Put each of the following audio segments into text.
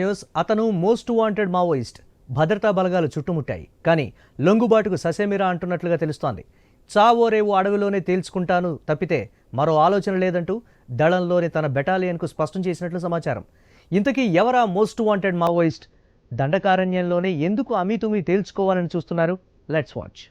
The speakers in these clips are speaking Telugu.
న్యూస్ అతను మోస్ట్ వాంటెడ్ మావోయిస్ట్ భద్రతా బలగాలు చుట్టుముట్టాయి. కానీ లొంగుబాటుకు ససేమిరా అంటున్నట్లుగా తెలుస్తోంది. చావో రేవు అడవిలోనే తేల్చుకుంటాను తప్పితే మరో ఆలోచన లేదంటూ దళంలోని తన బెటాలియన్కు స్పష్టం చేసినట్లు సమాచారం. ఇంతకీ ఎవరా మోస్ట్ వాంటెడ్ మావోయిస్ట్? దండకారణ్యంలోనే ఎందుకు అమీతుమి తేల్చుకోవాలని చూస్తున్నారు? Let's watch.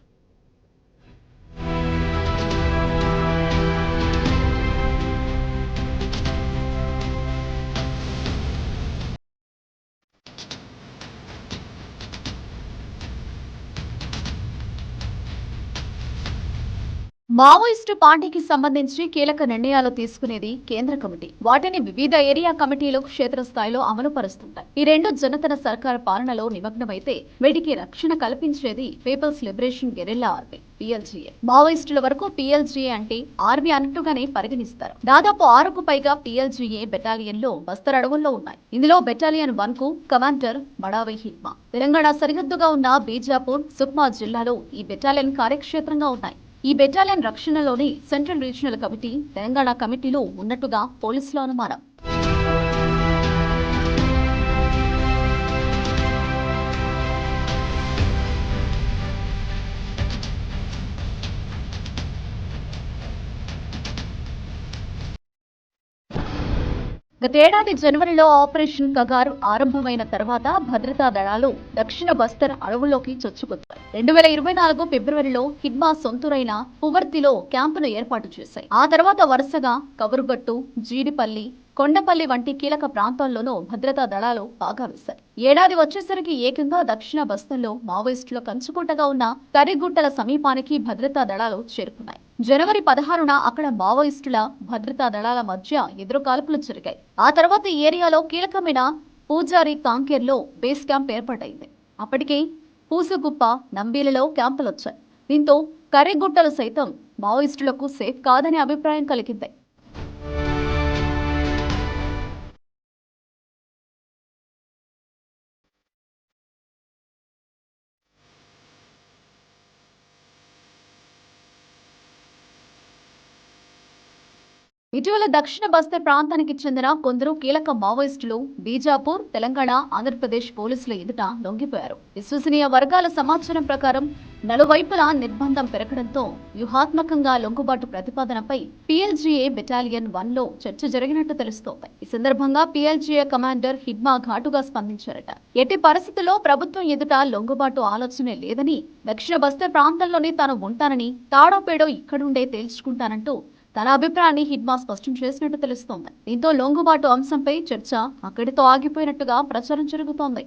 మావోయిస్టు పార్టీకి సంబంధించి కీలక నిర్ణయాలు తీసుకునేది కేంద్ర కమిటీ. వాటిని వివిధ ఏరియా కమిటీలు క్షేత్రస్థాయిలో అమలు పరుస్తుంటాయి. ఈ రెండు జనతన సర్కార్ పాలనలో నిమగ్నమైతే వీటికి రక్షణ కల్పించేది people's liberation guerrilla army PLGA. మావోయిస్టుల వరకు PLGA అంటే ఆర్మీ అన్నట్టుగానే పరిగణిస్తారు. దాదాపు 6కు పైగా PLGA బెటాలియన్లు బస్తర్ అడవుల్లో ఉన్నాయి. ఇందులో బెటాలియన్ 1 కు కమాండర్ మడావి హిడ్మా. తెలంగాణ సరిహద్దుగా ఉన్న బీజాపూర్, సుక్మా జిల్లాలో ఈ బెటాలియన్ కార్యక్షేత్రంగా ఉన్నాయి. ఈ బెటాలియన్ రక్షణలోని సెంట్రల్ రీజనల్ కమిటీ, తెలంగాణ కమిటీలు ఉన్నట్టుగా పోలీసుల అనుమానం. గతేడాది జనవరిలో ఆపరేషన్ కగారు ఆరంభమైన తర్వాత భద్రతా దళాలు దక్షిణ బస్తర్ అడవుల్లోకి చొచ్చుకొచ్చాయి. 2024 ఫిబ్రవరిలో హిడ్మా సొంతూరైన పువర్తిలో క్యాంపును ఏర్పాటు చేశాయి. ఆ తర్వాత వరుసగా కవరుగట్టు, జీడిపల్లి, కొండపల్లి వంటి కీలక ప్రాంతాల్లోనూ భద్రతా దళాలు బాగా వేశారు. ఏడాది వచ్చేసరికి ఏకంగా దక్షిణ బస్తర్లో మావోయిస్టుల కంచుకోటగా ఉన్న కర్రిగుట్టల సమీపానికి భద్రతా దళాలు చేరుకున్నాయి. జనవరి 16న అక్కడ మావోయిస్టుల భద్రతా దళాల మధ్య ఎదురు కాల్పులు జరిగాయి. ఆ తర్వాత ఈ ఏరియాలో కీలకమైన పూజారి కాంకేర్లో బేస్ క్యాంప్ ఏర్పాటైంది. అప్పటికే పూసగుప్ప, నంబీలలో క్యాంపులొచ్చాయి. దీంతో కర్రిగుట్టలు సైతం మావోయిస్టులకు సేఫ్ కాదనే అభిప్రాయం కలిగింది. ఇటీవల దక్షిణ బస్తర్ ప్రాంతానికి చెందిన కొందరు కీలక మావోయిస్టులు బీజాపూర్, తెలంగాణ, ఆంధ్రప్రదేశ్ పోలీసుల ఎదుట లొంగిపోయారు. విశ్వసనీయ వర్గాల సమాచారం ప్రకారం నలువైపులా నిర్బంధం పెరగడంతో వ్యూహాత్మకంగా లొంగుబాటు ప్రతిపాదనపై PLGA బెటాలియన్ 1లో చర్చ జరిగినట్టు తెలుస్తోంది. ఈ సందర్భంగా PLGA కమాండర్ హిడ్మా ఘాటుగా స్పందించారట. ఎట్టి పరిస్థితుల్లో ప్రభుత్వం ఎదుట లొంగుబాటు ఆలోచనే లేదని, దక్షిణ బస్తర్ ప్రాంతంలోనే తాను ఉంటానని, తాడో పేడో ఇక్కడుండే తేల్చుకుంటానంటూ తన అభిప్రాయాన్ని హిడ్మా స్పష్టం చేసినట్టు తెలుస్తోంది. దీంతో లొంగుబాటు అంశంపై చర్చ అక్కడితో ఆగిపోయినట్టుగా ప్రచారం జరుగుతోంది.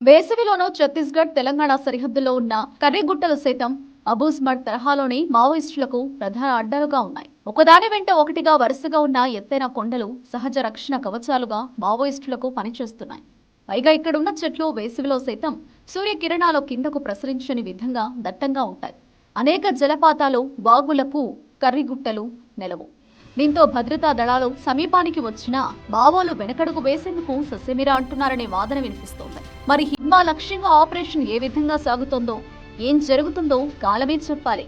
వేసవిలోనూ ఛత్తీస్గఢ్, తెలంగాణ సరిహద్దులో ఉన్న కర్రిగుట్టలు సైతం అబూజ్మడ్ తరహాలోని మావోయిస్టులకు ప్రధాన అడ్డాలుగా ఉన్నాయి. ఒకదాని వెంట ఒకటిగా వరుసగా ఉన్న ఎత్తైన కొండలు సహజ రక్షణ కవచాలుగా మావోయిస్టులకు పనిచేస్తున్నాయి. పైగా ఇక్కడున్న చెట్లు వేసవిలో సైతం సూర్యకిరణాలు కిందకు ప్రసరించని విధంగా దట్టంగా ఉంటాయి. అనేక జలపాతాలు, వాగులకు కర్రిగుట్టలు నెలవు. దీంతో భద్రతా దళాలు సమీపానికి వచ్చినా మావోలు వెనకడుగు వేసేందుకు ససేమిరా అంటున్నారనే వాదన వినిపిస్తోంది. మరి హిడ్మా లక్ష్యంగా ఆపరేషన్ ఏ విధంగా సాగుతోందో, ఏం జరుగుతుందో కాలమే చెప్పాలి.